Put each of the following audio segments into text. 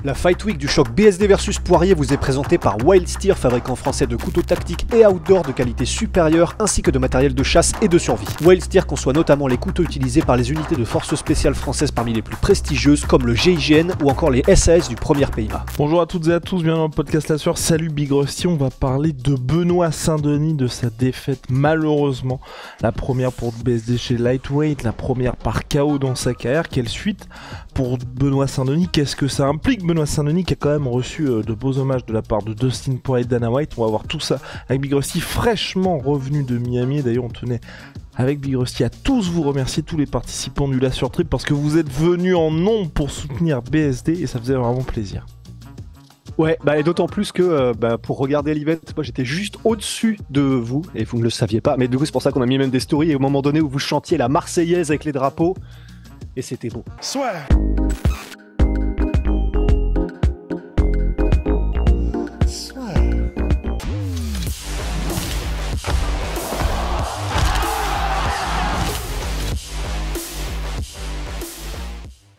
La Fight Week du choc BSD versus Poirier vous est présentée par Wild Steer, fabricant français de couteaux tactiques et outdoor de qualité supérieure, ainsi que de matériel de chasse et de survie. Wild Steer conçoit notamment les couteaux utilisés par les unités de forces spéciales françaises parmi les plus prestigieuses, comme le GIGN ou encore les SAS du premier PIA. Bonjour à toutes et à tous, bienvenue dans le podcast La Sueur. Salut Big Rusty, on va parler de Benoît Saint-Denis, de sa défaite malheureusement. La première pour BSD chez Lightweight, la première par KO dans sa carrière. Quelle suite pour Benoît Saint-Denis? Qu'est-ce que ça implique? Benoît Saint-Denis qui a quand même reçu de beaux hommages de la part de Dustin Poirier et Dana White. On va voir tout ça avec Big Rusty, fraîchement revenu de Miami. D'ailleurs, on tenait avec Big Rusty à tous vous remercier, tous les participants du La Sueur Trip, parce que vous êtes venus en nombre pour soutenir BSD et ça faisait vraiment plaisir. Ouais, et d'autant plus que pour regarder l'event, moi j'étais juste au-dessus de vous, et vous ne le saviez pas, mais du coup c'est pour ça qu'on a mis même des stories, et au moment donné où vous chantiez la Marseillaise avec les drapeaux, et c'était beau. Soit.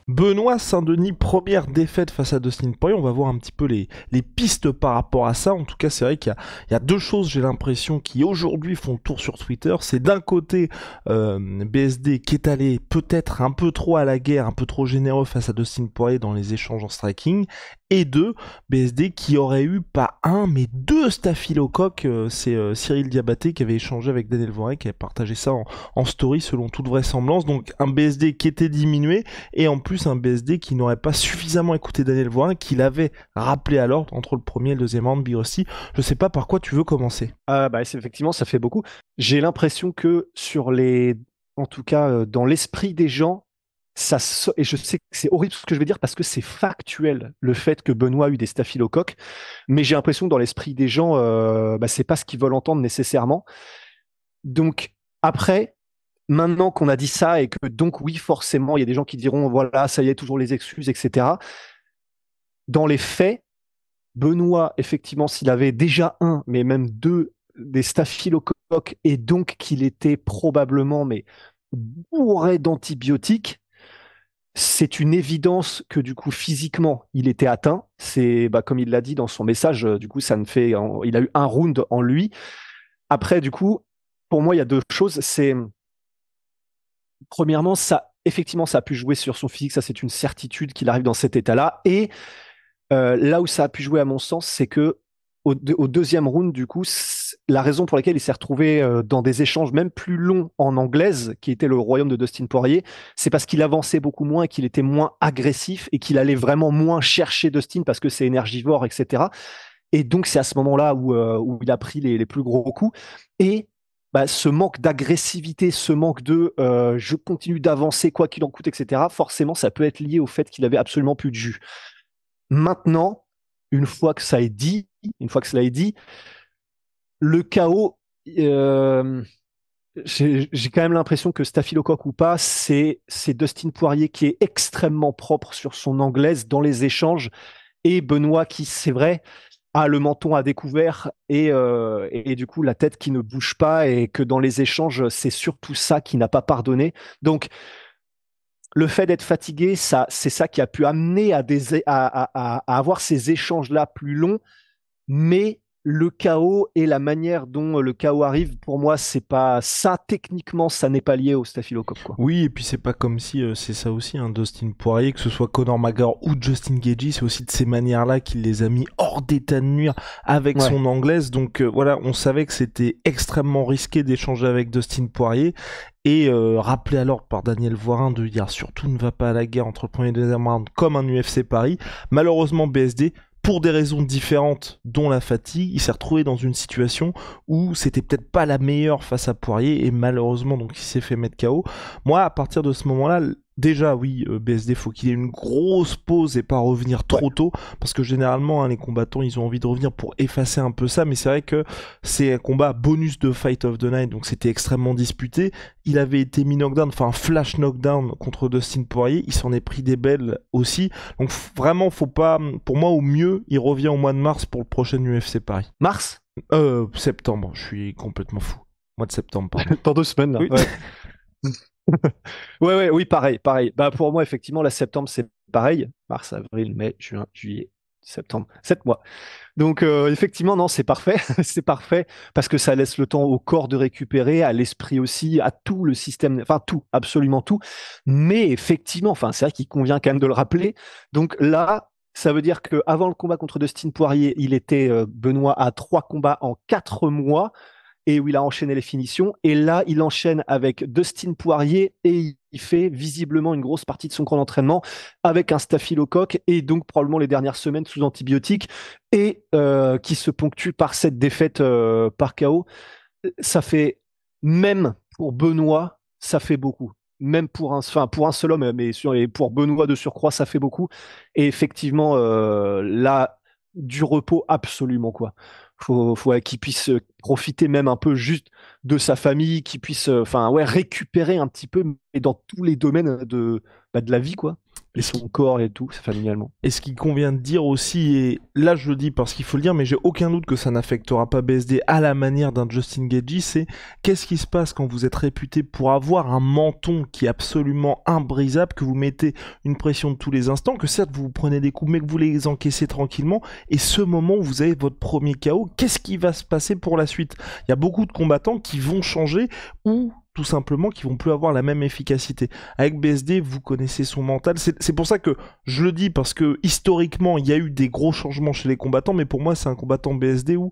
Benoît Saint-Denis, première défaite face à Dustin Poirier. On va voir un petit peu les pistes par rapport à ça. En tout cas, c'est vrai qu'il y a deux choses, j'ai l'impression, qui aujourd'hui font le tour sur Twitter. C'est d'un côté BSD qui est allé peut-être un peu trop à la guerre, un peu trop généreux face à Dustin Poirier dans les échanges en striking. Et deux, BSD qui aurait eu pas un, mais deux staphylocoques. C'est Cyril Diabaté qui avait échangé avec Daniel Voiret, qui avait partagé ça en story selon toute vraisemblance. Donc un BSD qui était diminué et en plus un BSD qui n'aurait pas suffisamment écouté Daniel Voiret, qui l'avait rappelé à l'ordre entre le premier et le deuxième round. Big Rusty, je sais pas par quoi tu veux commencer. Effectivement, ça fait beaucoup. J'ai l'impression que en tout cas, dans l'esprit des gens, et je sais que c'est horrible ce que je vais dire parce que c'est factuel, le fait que Benoît a eu des staphylocoques, mais j'ai l'impression que dans l'esprit des gens, c'est pas ce qu'ils veulent entendre nécessairement. Donc après, maintenant qu'on a dit ça et que donc oui, forcément, il y a des gens qui diront voilà, ça y est, toujours les excuses, etc. Dans les faits, Benoît, effectivement, s'il avait déjà un, mais même deux, des staphylocoques et donc qu'il était probablement bourré d'antibiotiques, c'est une évidence que du coup physiquement il était atteint. C'est comme il l'a dit dans son message, du coup il a eu un round en lui. Après du coup, pour moi il y a deux choses. C'est premièrement effectivement ça a pu jouer sur son physique, ça c'est une certitude qu'il arrive dans cet état-là. Et là où ça a pu jouer à mon sens, c'est que au deuxième round, du coup, la raison pour laquelle il s'est retrouvé dans des échanges même plus longs en anglaise, qui était le royaume de Dustin Poirier, c'est parce qu'il avançait beaucoup moins et qu'il était moins agressif et qu'il allait vraiment moins chercher Dustin parce que c'est énergivore, etc. Et donc, c'est à ce moment-là où il a pris les plus gros coups. Et ce manque d'agressivité, ce manque de je continue d'avancer quoi qu'il en coûte, etc., forcément, ça peut être lié au fait qu'il avait absolument plus de jus. Maintenant, une fois que cela est dit, le chaos, j'ai quand même l'impression que staphylocoque ou pas, c'est Dustin Poirier qui est extrêmement propre sur son anglaise dans les échanges et Benoît qui, c'est vrai, a le menton à découvert et du coup la tête qui ne bouge pas et que dans les échanges, c'est surtout ça qui n'a pas pardonné. Donc, le fait d'être fatigué, c'est ça qui a pu amener à avoir ces échanges-là plus longs, mais le chaos et la manière dont le chaos arrive, pour moi, c'est pas ça, techniquement, ça n'est pas lié au staphylocoque, quoi. Oui, et puis c'est pas comme si c'est ça aussi, Dustin Poirier, que ce soit Conor McGregor ou Justin Gaethje, c'est aussi de ces manières-là qu'il les a mis hors d'état de nuire avec son anglaise. Donc voilà, on savait que c'était extrêmement risqué d'échanger avec Dustin Poirier. Et rappelé à l'ordre par Daniel Voirin de dire surtout ne va pas à la guerre entre le premier et le deuxième round comme un UFC Paris. Malheureusement, BSD, pour des raisons différentes, dont la fatigue, il s'est retrouvé dans une situation où c'était peut-être pas la meilleure face à Poirier et malheureusement donc il s'est fait mettre KO. Moi, à partir de ce moment-là, déjà oui, BSD faut qu'il ait une grosse pause et pas revenir trop tôt parce que généralement les combattants ils ont envie de revenir pour effacer un peu ça, mais c'est vrai que c'est un combat bonus de Fight of the Night, donc c'était extrêmement disputé. Il avait été mis knockdown, enfin flash knockdown contre Dustin Poirier, il s'en est pris des belles aussi, donc vraiment faut pas, pour moi au mieux il revient au mois de mars pour le prochain UFC Paris. Mars Septembre, je suis complètement fou. Mois de septembre, pardon. Dans 2 semaines là. Oui. Oui, pareil. Pour moi, effectivement, là, septembre, c'est pareil. Mars, avril, mai, juin, juillet, septembre, 7 mois. Donc effectivement, non, c'est parfait, c'est parfait parce que ça laisse le temps au corps de récupérer, à l'esprit aussi, à tout le système, enfin tout, absolument tout. Mais effectivement, enfin c'est vrai qu'il convient quand même de le rappeler. Donc là, ça veut dire que avant le combat contre Dustin Poirier, il était Benoît à 3 combats en 4 mois et où il a enchaîné les finitions. Et là, il enchaîne avec Dustin Poirier et il fait visiblement une grosse partie de son camp d'entraînement avec un staphylocoque et donc probablement les dernières semaines sous antibiotiques et qui se ponctue par cette défaite par KO. Ça fait, même pour Benoît, ça fait beaucoup. Même pour un seul homme, et pour Benoît de surcroît, ça fait beaucoup. Et effectivement, là, du repos absolument, quoi. Faut qu'il puisse profiter même un peu juste de sa famille, qu'il puisse ouais, récupérer un petit peu, mais dans tous les domaines de la vie, quoi. Et son corps et tout, familialement. Et ce qu'il convient de dire aussi, et là je le dis parce qu'il faut le dire, mais j'ai aucun doute que ça n'affectera pas BSD à la manière d'un Justin Gaethje, c'est qu'est-ce qui se passe quand vous êtes réputé pour avoir un menton qui est absolument imbrisable, que vous mettez une pression de tous les instants, que certes vous prenez des coups, mais que vous les encaissez tranquillement, et ce moment où vous avez votre premier KO, qu'est-ce qui va se passer pour la suite? Il y a beaucoup de combattants qui vont changer, ou tout simplement qui vont plus avoir la même efficacité. Avec BSD, vous connaissez son mental. C'est pour ça que je le dis, parce que historiquement, il y a eu des gros changements chez les combattants, mais pour moi, c'est un combattant BSD où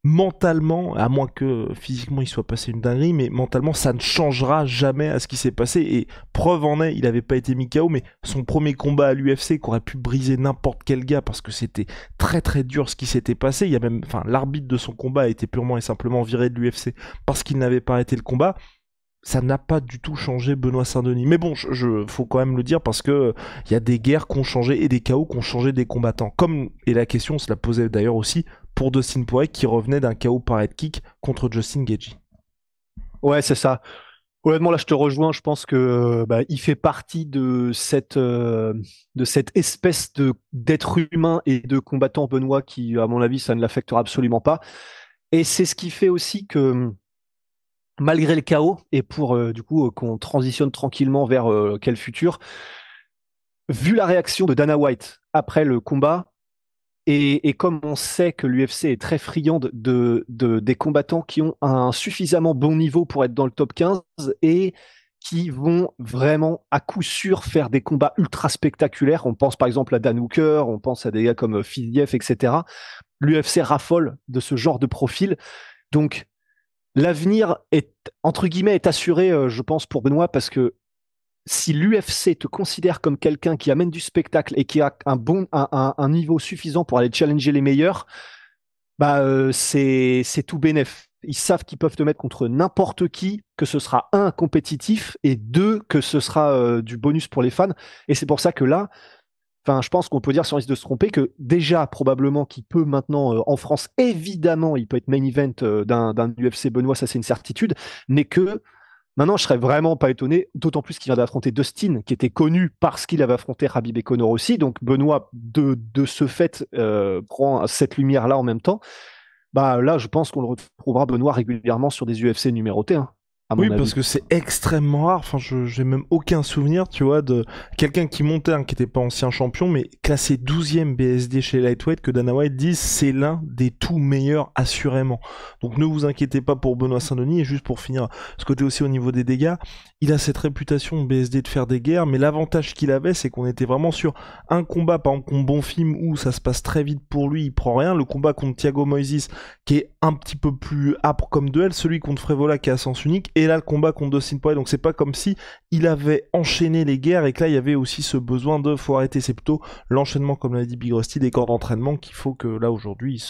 mentalement, à moins que physiquement il soit passé une dinguerie, mais mentalement, ça ne changera jamais à ce qui s'est passé. Et preuve en est, il n'avait pas été mis KO, mais son premier combat à l'UFC, qui aurait pu briser n'importe quel gars, parce que c'était très très dur ce qui s'était passé. Il y a même, enfin, l'arbitre de son combat a été purement et simplement viré de l'UFC parce qu'il n'avait pas arrêté le combat. Ça n'a pas du tout changé Benoît Saint-Denis. Mais bon, faut quand même le dire parce que il y a des guerres qui ont changé et des chaos qui ont changé des combattants. Comme, et la question se la posait d'ailleurs aussi pour Dustin Poirier qui revenait d'un chaos par head kick contre Justin Gaethje. Ouais, c'est ça. Honnêtement, là, je te rejoins. Je pense que il fait partie de cette espèce d'être humain et de combattant Benoît qui, à mon avis, ça ne l'affectera absolument pas. Et c'est ce qui fait aussi que malgré le chaos, et pour du coup qu'on transitionne tranquillement vers quel futur, vu la réaction de Dana White après le combat, et comme on sait que l'UFC est très friande des combattants qui ont un suffisamment bon niveau pour être dans le top 15 et qui vont vraiment à coup sûr faire des combats ultra spectaculaires. On pense par exemple à Dan Hooker, on pense à des gars comme Fiziev, etc. L'UFC raffole de ce genre de profil. Donc, l'avenir est, entre guillemets, est assuré, je pense, pour Benoît, parce que si l'UFC te considère comme quelqu'un qui amène du spectacle et qui a un niveau suffisant pour aller challenger les meilleurs, c'est tout bénef. Ils savent qu'ils peuvent te mettre contre n'importe qui, que ce sera un compétitif et deux que ce sera du bonus pour les fans. Et c'est pour ça que là, enfin, je pense qu'on peut dire, sans risque de se tromper, que déjà, probablement, qu'il peut maintenant, en France, évidemment, il peut être main event d'un UFC Benoît, ça c'est une certitude, mais que maintenant, je serais vraiment pas étonné, d'autant plus qu'il vient d'affronter Dustin, qui était connu parce qu'il avait affronté Khabib et Conor aussi, donc Benoît, de ce fait, prend cette lumière-là en même temps. Là, je pense qu'on le retrouvera, Benoît, régulièrement sur des UFC numérotés, hein, à mon Oui, avis. parce que c'est extrêmement rare. Enfin, j'ai même aucun souvenir, tu vois, de quelqu'un qui montait, qui n'était pas ancien champion, mais classé 12e BSD chez Lightweight, que Dana White dise c'est l'un des tout meilleurs, assurément. Donc ne vous inquiétez pas pour Benoît Saint-Denis. Et juste pour finir, ce côté aussi au niveau des dégâts, il a cette réputation de BSD de faire des guerres, mais l'avantage qu'il avait, c'est qu'on était vraiment sur un combat, par exemple, contre Bonfim, où ça se passe très vite pour lui, il prend rien. Le combat contre Thiago Moises, qui est un petit peu plus âpre comme duel, celui contre Frévola qui est à sens unique, et là le combat contre Dustin Poirier. Donc c'est pas comme si il avait enchaîné les guerres et que là il y avait aussi ce besoin de faut arrêter. C'est plutôt l'enchaînement, comme l'a dit Big Rusty, des corps d'entraînement qu'il faut que là aujourd'hui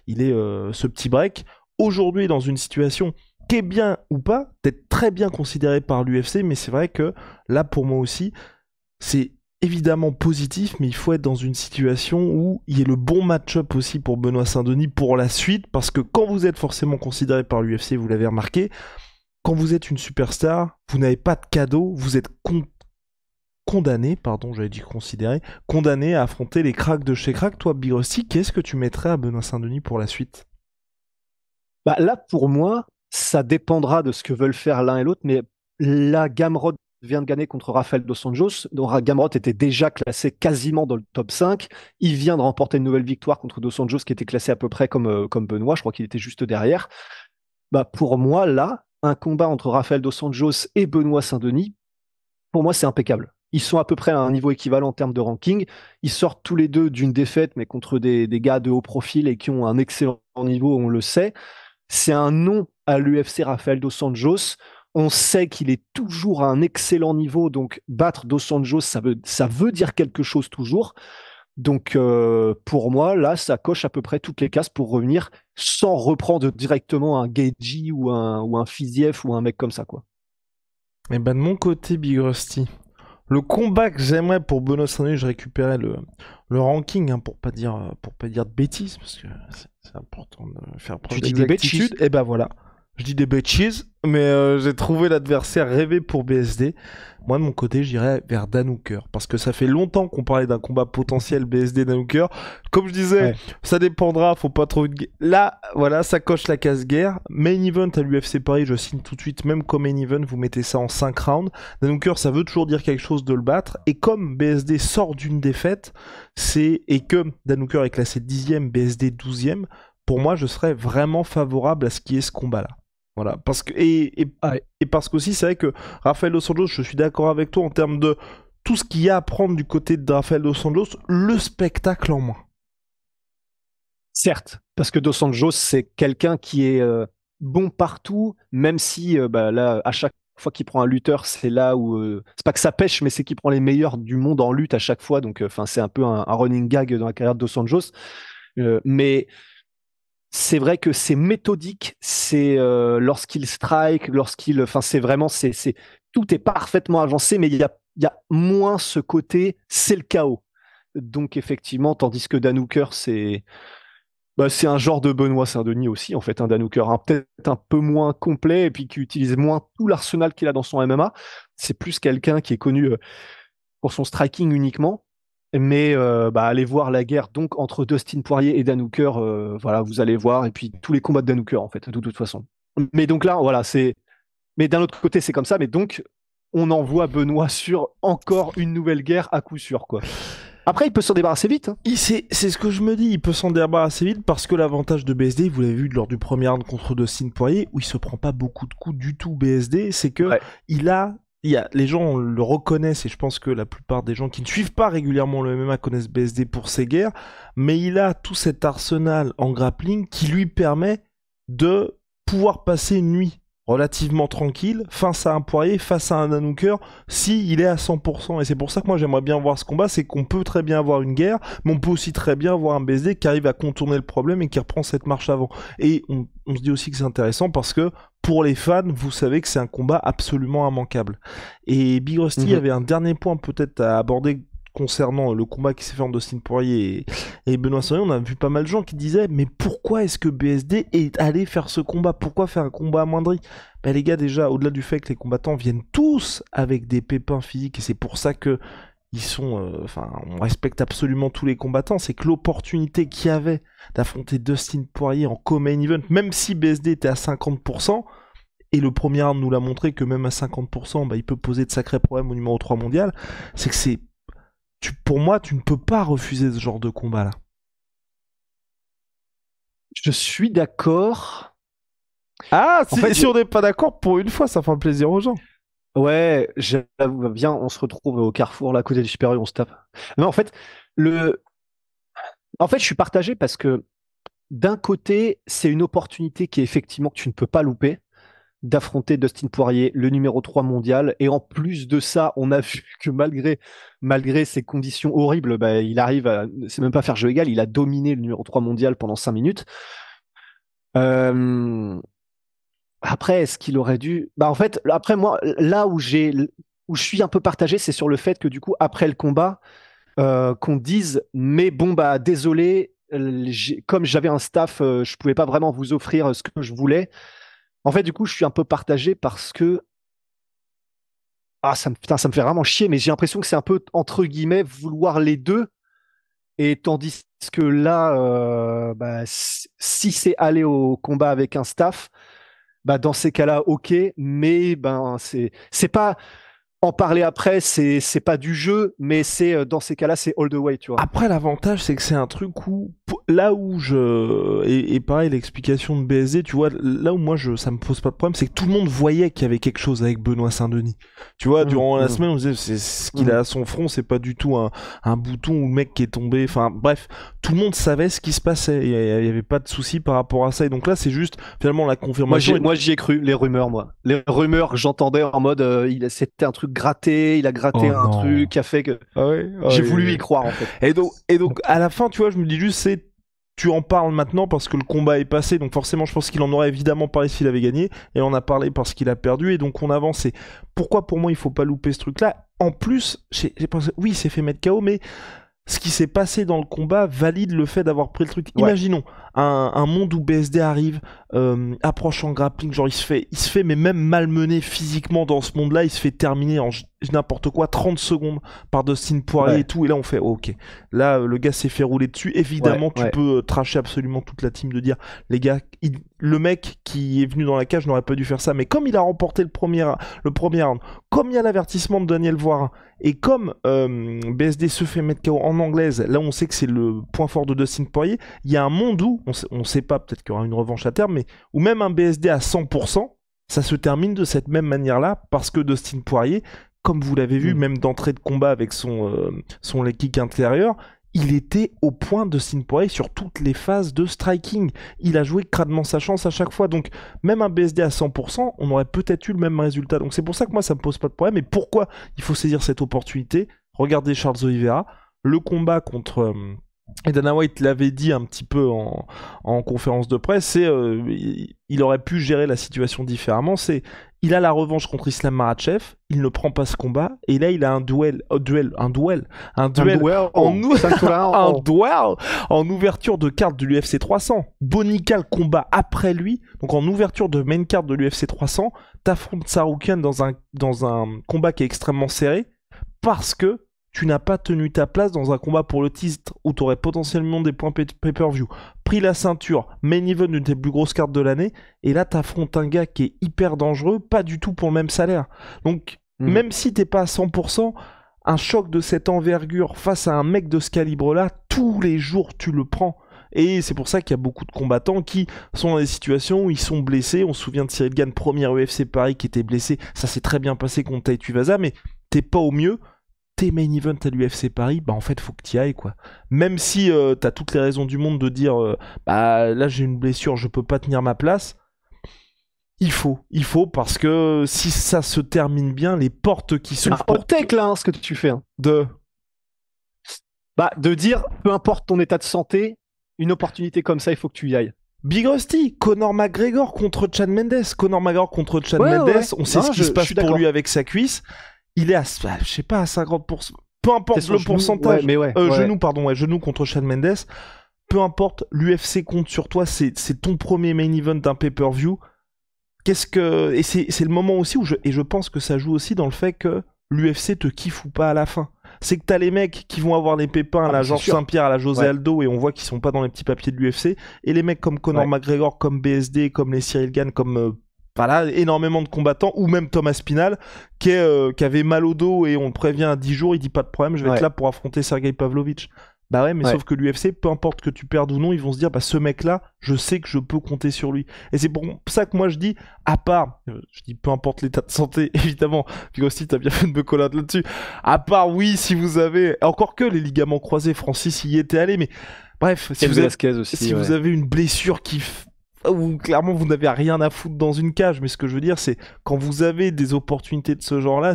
il ait ce petit break. Aujourd'hui dans une situation qui est bien ou pas, peut-être très bien considérée par l'UFC, mais c'est vrai que là pour moi aussi c'est évidemment positif, mais il faut être dans une situation où il y ait le bon match-up aussi pour Benoît Saint-Denis pour la suite, parce que quand vous êtes forcément considéré par l'UFC, vous l'avez remarqué, quand vous êtes une superstar, vous n'avez pas de cadeau, vous êtes condamné, pardon, j'avais dit considéré, condamné à affronter les cracks de chez Crack. Toi, Big Rusty, qu'est-ce que tu mettrais à Benoît Saint-Denis pour la suite? Là, pour moi, ça dépendra de ce que veulent faire l'un et l'autre, mais la Gamrot vient de gagner contre Rafael dos Anjos, dont Gamrot était déjà classé quasiment dans le top 5. Il vient de remporter une nouvelle victoire contre dos Anjos, qui était classé à peu près comme Benoît. Je crois qu'il était juste derrière. Bah, pour moi, là, un combat entre Rafael dos Anjos et Benoît Saint-Denis, pour moi, c'est impeccable. Ils sont à peu près à un niveau équivalent en termes de ranking. Ils sortent tous les deux d'une défaite, mais contre des gars de haut profil et qui ont un excellent niveau, on le sait. C'est un nom à l'UFC, Rafael dos Anjos. On sait qu'il est toujours à un excellent niveau, donc battre dos Anjos, ça veut dire quelque chose toujours. Donc pour moi, là, ça coche à peu près toutes les cases pour revenir sans reprendre directement un Gaethje ou un Fiziev ou un mec comme ça, quoi. Et ben de mon côté, Big Rusty, le combat que j'aimerais pour Benoît Saint-Denis, je récupérais le ranking, hein, pour pas dire de bêtises, parce que c'est important de faire preuve Tu dis des d'exactitude. bêtises. Et ben voilà, je dis des bêtises, mais j'ai trouvé l'adversaire rêvé pour BSD. Moi, de mon côté, j'irais vers Dan Hooker, parce que ça fait longtemps qu'on parlait d'un combat potentiel BSD-Dan Hooker. Comme je disais, Ouais. ça dépendra, faut pas trop... Là, voilà, ça coche la case guerre. Main event à l'UFC Paris, je signe tout de suite, même comme main event, vous mettez ça en 5 rounds. Dan Hooker, ça veut toujours dire quelque chose de le battre, et comme BSD sort d'une défaite, et que Dan Hooker est classé 10e, BSD 12e, pour moi, je serais vraiment favorable à ce qui est ce combat-là. Voilà, parce que Ah ouais. et parce qu'aussi c'est vrai que Rafael dos Anjos, je suis d'accord avec toi en termes de tout ce qu'il y a à prendre du côté de Rafael dos Anjos, le spectacle en moins. Certes, parce que dos Anjos, c'est quelqu'un qui est bon partout, même si bah, là, à chaque fois qu'il prend un lutteur, c'est là où c'est pas que ça pêche, mais c'est qu'il prend les meilleurs du monde en lutte à chaque fois. Donc, enfin, c'est un peu un running gag dans la carrière de dos Anjos. Mais c'est vrai que c'est méthodique, c'est lorsqu'il strike, enfin c'est vraiment, tout est parfaitement agencé, mais il y a moins ce côté, c'est le chaos. Donc effectivement, tandis que Dan Hooker, c'est un genre de Benoît Saint-Denis aussi, en fait, un Dan Hooker, hein, peut-être un peu moins complet et puis qui utilise moins tout l'arsenal qu'il a dans son MMA. C'est plus quelqu'un qui est connu pour son striking uniquement. Mais bah, allez voir la guerre donc entre Dustin Poirier et Dan Hooker, voilà, vous allez voir, et puis tous les combats de Dan Hooker en fait, de toute façon. Mais donc là, voilà, mais d'un autre côté, c'est comme ça, mais donc on envoie Benoît sur encore une nouvelle guerre à coup sûr, quoi. Après, il peut s'en débarrasser vite, hein. C'est ce que je me dis, il peut s'en débarrasser vite parce que l'avantage de BSD, vous l'avez vu lors du premier round contre Dustin Poirier, où il se prend pas beaucoup de coups du tout BSD, c'est que Ouais. les gens le reconnaissent et je pense que la plupart des gens qui ne suivent pas régulièrement le MMA connaissent BSD pour ses guerres, mais il a tout cet arsenal en grappling qui lui permet de pouvoir passer une nuit relativement tranquille face à un Poirier, face à un Dan Hooker, si il est à 100%. Et c'est pour ça que moi j'aimerais bien voir ce combat, c'est qu'on peut très bien avoir une guerre, mais on peut aussi très bien avoir un BSD qui arrive à contourner le problème et qui reprend cette marche avant. Et on se dit aussi que c'est intéressant parce que pour les fans, vous savez que c'est un combat absolument immanquable. Et Big Rusty Mhm. avait un dernier point peut-être à aborder concernant le combat qui s'est fait entre Dustin Poirier et Benoît Saint-Denis. On a vu pas mal de gens qui disaient mais pourquoi est-ce que BSD est allé faire ce combat? Pourquoi faire un combat amoindri? Ben les gars, déjà, au-delà du fait que les combattants viennent tous avec des pépins physiques, et c'est pour ça que ils sont, enfin, on respecte absolument tous les combattants, c'est que l'opportunité qu'il y avait d'affronter Dustin Poirier en co-main event, même si BSD était à 50%, et le premier round nous l'a montré que même à 50%, bah, il peut poser de sacrés problèmes au numéro 3 mondial, c'est que pour moi, tu ne peux pas refuser ce genre de combat-là. Je suis d'accord. Ah, En fait, si on n'est pas d'accord, pour une fois, ça fera plaisir aux gens. ouais, j'avoue, viens, on se retrouve au carrefour, là, à côté du Super U, on se tape. Non, le... en fait, je suis partagé parce que d'un côté, c'est une opportunité qui est effectivement que tu ne peux pas louper, d'affronter Dustin Poirier, le numéro 3 mondial. Et en plus de ça, on a vu que malgré ces conditions horribles, bah, il arrive à, c'est même pas faire jeu égal, il a dominé le numéro 3 mondial pendant 5 minutes. Euh, Après, est-ce qu'il aurait dû... Bah, en fait, après moi, là où je suis un peu partagé, c'est sur le fait que du coup, après le combat, qu'on dise, mais bon, bah désolé, comme j'avais un staff, je pouvais pas vraiment vous offrir ce que je voulais. En fait, du coup, je suis un peu partagé parce que putain, ça me fait vraiment chier, mais j'ai l'impression que c'est un peu entre guillemets vouloir les deux, et tandis que là, bah, si c'est aller au combat avec un staff, bah dans ces cas-là, ok, mais ben c'est pas. en parler après, c'est pas du jeu, mais dans ces cas-là, c'est all the way, tu vois. Après, l'avantage, c'est que c'est un truc où, là où et pareil, l'explication de BSD, tu vois, là où moi, ça me pose pas de problème, c'est que tout le monde voyait qu'il y avait quelque chose avec Benoît Saint-Denis. Tu vois, durant la semaine, on disait, c'est ce qu'il a à son front, c'est pas du tout un bouton ou le mec qui est tombé. Enfin, bref, tout le monde savait ce qui se passait. Il y avait pas de souci par rapport à ça. Et donc là, c'est juste, finalement, la confirmation. Moi, j'y ai cru, les rumeurs, moi. Les rumeurs, j'entendais en mode, c'était un truc gratté, il a gratté Oh un non. truc qui a fait que Ah ouais, j'ai voulu y croire, en fait. Et donc, à la fin, tu vois, je me dis juste, tu en parles maintenant parce que le combat est passé, donc forcément, je pense qu'il en aurait évidemment parlé s'il avait gagné, et on a parlé parce qu'il a perdu, et donc on avance. Et pourquoi pour moi il faut pas louper ce truc-là? En plus, j'ai pensé, oui, il s'est fait mettre KO, mais ce qui s'est passé dans le combat valide le fait d'avoir pris le truc. Ouais. Imaginons un monde où BSD arrive, approche en grappling, genre il se fait mais même malmené physiquement dans ce monde-là, il se fait terminer en n'importe quoi 30 secondes par Dustin Poirier et tout, et là on fait ok, là le gars s'est fait rouler dessus. Évidemment tu peux tracher absolument toute la team de dire les gars, le mec qui est venu dans la cage n'aurait pas dû faire ça, mais comme il a remporté le premier round, comme il y a l'avertissement de Daniel Voirin, et comme BSD se fait mettre KO en anglaise, là on sait que c'est le point fort de Dustin Poirier, il y a un monde où, on sait pas, peut-être qu'il y aura une revanche à terme, mais où même un BSD à 100%, ça se termine de cette même manière-là, parce que Dustin Poirier, comme vous l'avez vu, même d'entrée de combat avec son leg kick intérieur, il était au point de Dustin Poirier sur toutes les phases de striking. Il a joué crânement sa chance à chaque fois. Donc, même un BSD à 100%, on aurait peut-être eu le même résultat. Donc, c'est pour ça que moi, ça me pose pas de problème. Et pourquoi il faut saisir cette opportunité? Regardez Charles Oliveira. Le combat contre... et Dana White l'avait dit un petit peu en conférence de presse, il aurait pu gérer la situation différemment. Il a la revanche contre Islam Makhachev, il ne prend pas ce combat, et là il a un duel en ouverture de carte de l'UFC 300. Bonical combat après lui, donc en ouverture de main card de l'UFC 300, t'affrontes Saroukian dans un combat qui est extrêmement serré, parce que tu n'as pas tenu ta place dans un combat pour le titre où tu aurais potentiellement des points pay-per-view, pris la ceinture, main event d'une des plus grosses cartes de l'année, et là t'affrontes un gars qui est hyper dangereux, pas du tout pour le même salaire. Donc, même si t'es pas à 100%, un choc de cette envergure face à un mec de ce calibre-là, tous les jours tu le prends. Et c'est pour ça qu'il y a beaucoup de combattants qui sont dans des situations où ils sont blessés. On se souvient de Cyril Gane, premier UFC Paris, qui était blessé. Ça s'est très bien passé contre Tai Tuivasa, mais t'es pas au mieux. Tes main event à l'UFC Paris, bah en fait faut que tu y ailles quoi. Même si t'as toutes les raisons du monde de dire bah là j'ai une blessure, je peux pas tenir ma place. Il faut parce que si ça se termine bien, les portes qui s'ouvrent. C'est un hot take là, ce que tu fais. Hein. De dire peu importe ton état de santé, une opportunité comme ça, il faut que tu y ailles. Big Rusty, Conor McGregor contre Chad Mendes. Conor McGregor contre Chad Mendes, on sait ce qui se passe pour lui avec sa cuisse. Il est à, je sais pas, à 50%. Peu importe le pourcentage. Genou contre Chad Mendes. Peu importe, l'UFC compte sur toi. C'est ton premier main event d'un pay-per-view. Et c'est le moment aussi où je pense que ça joue aussi dans le fait que l'UFC te kiffe ou pas à la fin. C'est que t'as les mecs qui vont avoir des pépins à la Georges Saint-Pierre, à la José Aldo, et on voit qu'ils sont pas dans les petits papiers de l'UFC. Et les mecs comme Conor McGregor, comme BSD, comme les Cyril Gane, comme énormément de combattants, ou même Thomas Spinal, qui avait mal au dos et on le prévient à 10 jours, il dit pas de problème, je vais être là pour affronter Sergei Pavlovich. Bah ouais, mais sauf que l'UFC, peu importe que tu perdes ou non, ils vont se dire, bah ce mec-là, je sais que je peux compter sur lui. Et c'est pour ça que moi je dis, à part, je dis peu importe l'état de santé, évidemment, puis aussi t'as bien fait de me coller là-dessus, à part oui, si vous avez, encore que les ligaments croisés, Francis y était allé, mais bref, si vous avez une blessure où clairement vous n'avez rien à foutre dans une cage, mais ce que je veux dire, c'est quand vous avez des opportunités de ce genre-là,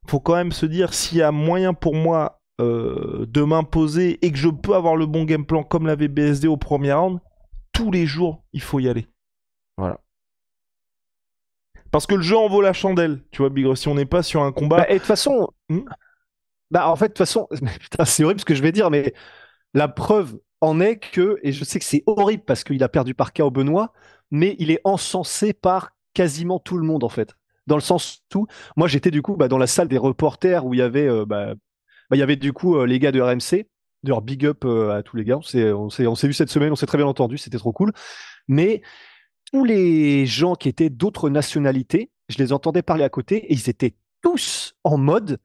faut quand même se dire, s'il y a moyen pour moi de m'imposer et que je peux avoir le bon game plan comme l'avait BSD au premier round, tous les jours il faut y aller. Voilà. Parce que le jeu en vaut la chandelle, tu vois, Big, si on n'est pas sur un combat. Et de toute façon, en fait, de toute façon, putain, c'est horrible ce que je vais dire, mais la preuve en est que, et je sais que c'est horrible parce qu'il a perdu par KO Benoît, mais il est encensé par quasiment tout le monde en fait. Dans le sens où, moi j'étais du coup dans la salle des reporters où il y avait il y avait du coup les gars de RMC, leur big up à tous les gars. On s'est vu cette semaine, on s'est très bien entendu, c'était trop cool. Mais tous les gens qui étaient d'autres nationalités, je les entendais parler à côté et ils étaient tous en mode,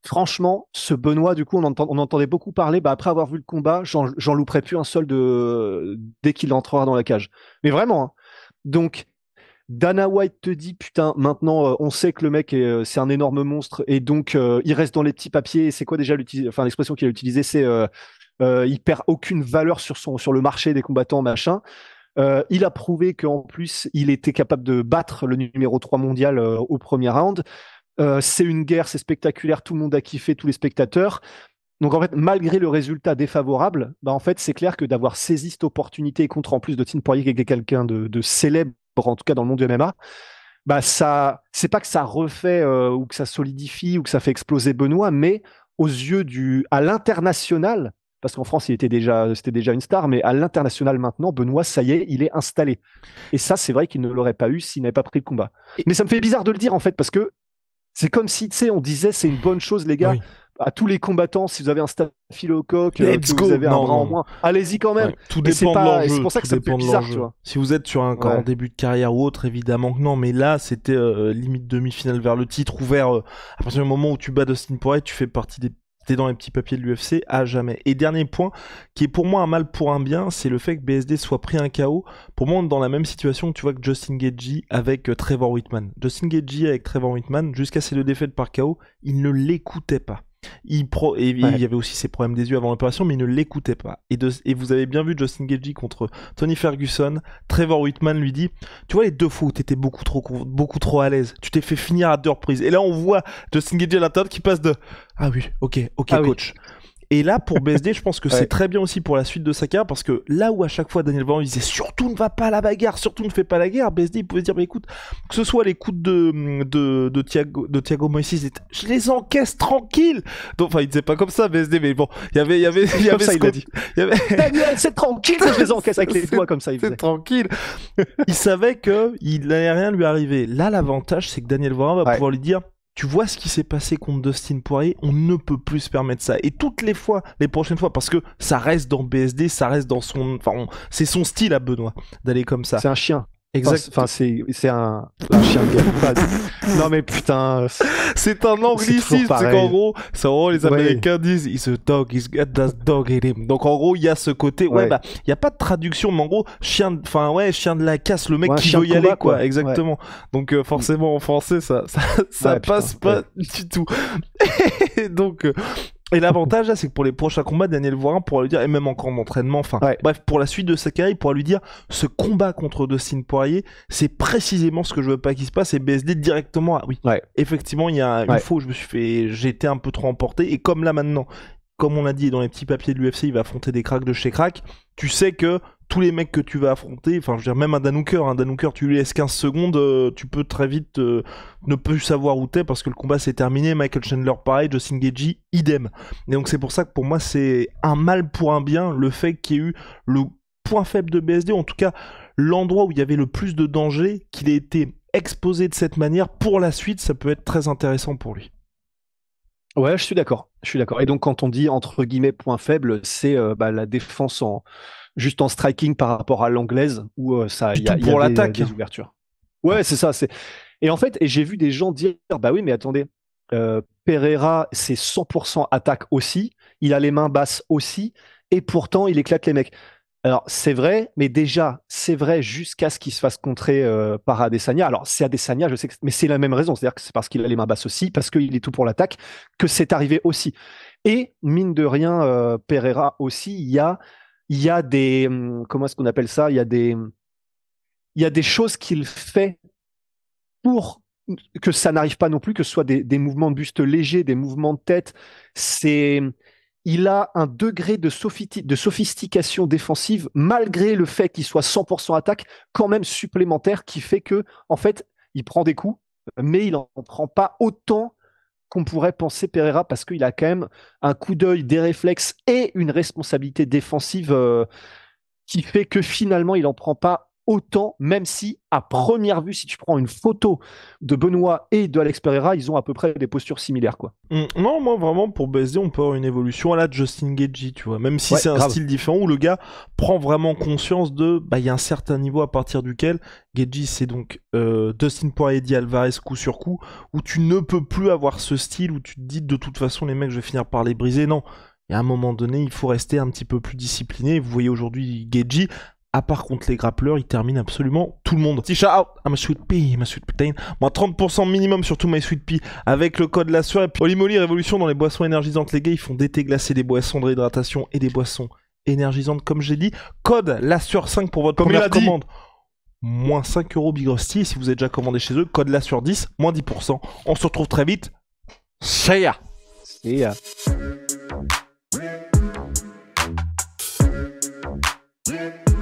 franchement, ce Benoît, du coup, on entendait beaucoup parler, bah, après avoir vu le combat, j'en louperai plus un seul dès qu'il entrera dans la cage. Mais vraiment, hein. Donc, Dana White te dit, putain, maintenant, on sait que le mec, c'est un énorme monstre, et donc, il reste dans les petits papiers. Et c'est quoi déjà l'expression qu'il a utilisée, c'est il perd aucune valeur sur le marché des combattants, machin. Il a prouvé qu'en plus, il était capable de battre le numéro 3 mondial au premier round. C'est une guerre, c'est spectaculaire, tout le monde a kiffé, tous les spectateurs. Donc en fait, malgré le résultat défavorable, bah en fait, c'est clair que d'avoir saisi cette opportunité contre en plus de Dustin Poirier, qui est quelqu'un de célèbre, en tout cas dans le monde du MMA, bah c'est pas que ça refait ou que ça solidifie ou que ça fait exploser Benoît, mais aux yeux à l'international, parce qu'en France, c'était déjà une star, mais à l'international maintenant, Benoît, ça y est, il est installé. Et ça, c'est vrai qu'il ne l'aurait pas eu s'il n'avait pas pris le combat. Mais ça me fait bizarre de le dire en fait, parce que c'est comme si, tu sais, on disait c'est une bonne chose, les gars. Oui. À tous les combattants, si vous avez un staphylocoque, Let's que go. vous avez un Non, bras en non. moins, allez-y quand même. Ouais, tout Et dépend de l'enjeu. c'est pour ça que ça me fait bizarre, tu vois. Si vous êtes sur un en début de carrière ou autre, évidemment que non. Mais là, c'était limite demi-finale vers le titre ouvert. À partir du moment où tu bats Dustin Poirier, tu fais partie des t'es dans les petits papiers de l'UFC à jamais. Et dernier point, qui est pour moi un mal pour un bien, c'est le fait que BSD soit pris un KO. Pour moi, on est dans la même situation que tu vois que Justin Gaethje avec Trevor Whitman. Justin Gaethje avec Trevor Whitman, jusqu'à ses 2 défaites par KO, il ne l'écoutait pas. Il y avait aussi ses problèmes des yeux avant l'opération, mais il ne l'écoutait pas. Et vous avez bien vu Justin Gaethje contre Tony Ferguson. Trevor Whitman lui dit, tu vois les 2 fois où t'étais beaucoup trop à l'aise, tu t'es fait finir à 2 reprises. Et là on voit Justin Gaethje à l'intérieur qui passe de ah oui, ok, coach. Oui. Et là, pour BSD, je pense que c'est très bien aussi pour la suite de sa carrière, parce que là où à chaque fois Daniel Vaughan disait surtout ne va pas à la bagarre, surtout ne fais pas la guerre, BSD il pouvait se dire, bah écoute, que ce soit les coups de Thiago Moïse, je les encaisse tranquille. Donc, enfin, il disait pas comme ça, BSD, mais bon, il y avait ça, il a dit. Daniel, c'est tranquille que je les encaisse avec les doigts comme ça, il faisait. C'est tranquille. Il savait qu'il n'allait rien lui arriver. Là, l'avantage, c'est que Daniel Vaughan va pouvoir lui dire, tu vois ce qui s'est passé contre Dustin Poirier, on ne peut plus se permettre ça. Et toutes les fois, les prochaines fois, parce que ça reste dans BSD, ça reste dans son... Enfin, c'est son style à Benoît, d'aller comme ça. C'est un chien. Exact. Enfin, c'est un chien de non mais putain. C'est un anglicisme, c'est qu'en gros, les Américains disent he's a dog, he's got that dog in him. Donc en gros, il y a ce côté, bah, il y a pas de traduction, mais en gros, chien de la casse, le mec qui veut y aller, quoi. Exactement. Donc forcément en français, ça passe pas du tout. Et donc. Et l'avantage là, c'est que pour les prochains combats, Daniel Vaughan pourra lui dire, et même encore en entraînement, bref, pour la suite de sa carrière, il pourra lui dire, ce combat contre Dustin Poirier, c'est précisément ce que je veux pas qu'il se passe, et BSD directement, effectivement, il y a une fois où j'ai été un peu trop emporté, et comme là maintenant, comme on l'a dit dans les petits papiers de l'UFC, il va affronter des cracks de chez crack, tu sais que tous les mecs que tu vas affronter, enfin je veux dire même un Dan Hooker, tu lui laisses 15 secondes, tu peux très vite ne plus savoir où t'es parce que le combat s'est terminé. Michael Chandler pareil, Justin Gaethje idem. Et donc c'est pour ça que pour moi c'est un mal pour un bien, le fait qu'il y ait eu le point faible de BSD, en tout cas l'endroit où il y avait le plus de danger, qu'il ait été exposé de cette manière. Pour la suite, ça peut être très intéressant pour lui. Ouais, je suis d'accord. Et donc quand on dit entre guillemets point faible, c'est la défense juste en striking par rapport à l'anglaise où il y a des ouvertures. Ouais, c'est ça. Et en fait, j'ai vu des gens dire bah oui, mais attendez, Pereira c'est 100% attaque aussi, il a les mains basses aussi, et pourtant il éclate les mecs. Alors c'est vrai, mais déjà c'est vrai jusqu'à ce qu'il se fasse contrer par Adesanya. Alors c'est Adesanya, je sais mais c'est la même raison, c'est-à-dire que c'est parce qu'il a les mains basses aussi, parce qu'il est tout pour l'attaque, que c'est arrivé aussi. Et mine de rien, Pereira aussi, il y a des comment est-ce qu'on appelle ça? Il y a des choses qu'il fait pour que ça n'arrive pas non plus, que ce soit des mouvements de buste légers, des mouvements de tête. Il a un degré de sophistication défensive, malgré le fait qu'il soit 100% attaque, quand même supplémentaire, qui fait que, en fait, il prend des coups, mais il n'en prend pas autant qu'on pourrait penser Pereira, parce qu'il a quand même un coup d'œil, des réflexes et une responsabilité défensive qui fait que finalement, il n'en prend pas autant, même si à première vue, si tu prends une photo de Benoît et de Alex Pereira, ils ont à peu près des postures similaires, quoi. Non, moi vraiment pour BSD, on peut avoir une évolution à la Justin Gaethje, tu vois. Même si c'est un style différent où le gars prend vraiment conscience de, bah il y a un certain niveau à partir duquel Gaethje c'est donc Dustin Poirier, Eddie Alvarez coup sur coup, où tu ne peux plus avoir ce style où tu te dis de toute façon les mecs je vais finir par les briser. Non, il y a un moment donné il faut rester un petit peu plus discipliné. Vous voyez aujourd'hui Gaethje, à part contre les grappleurs, il termine absolument tout le monde. Petit shout out à ma sweet pea, ma sweet protein. Moins 30% minimum sur tout my sweet pea avec le code la sueur. Et puis Holy Moly révolution dans les boissons énergisantes. Les gars, ils font d'été glacé des boissons de réhydratation et des boissons énergisantes, comme j'ai dit. Code la sueur 5 pour votre première commande. Moins 5 € Big Rusty. Et si vous êtes déjà commandé chez eux, code la sueur 10, moins 10%. On se retrouve très vite. See ya. See ya. Yeah.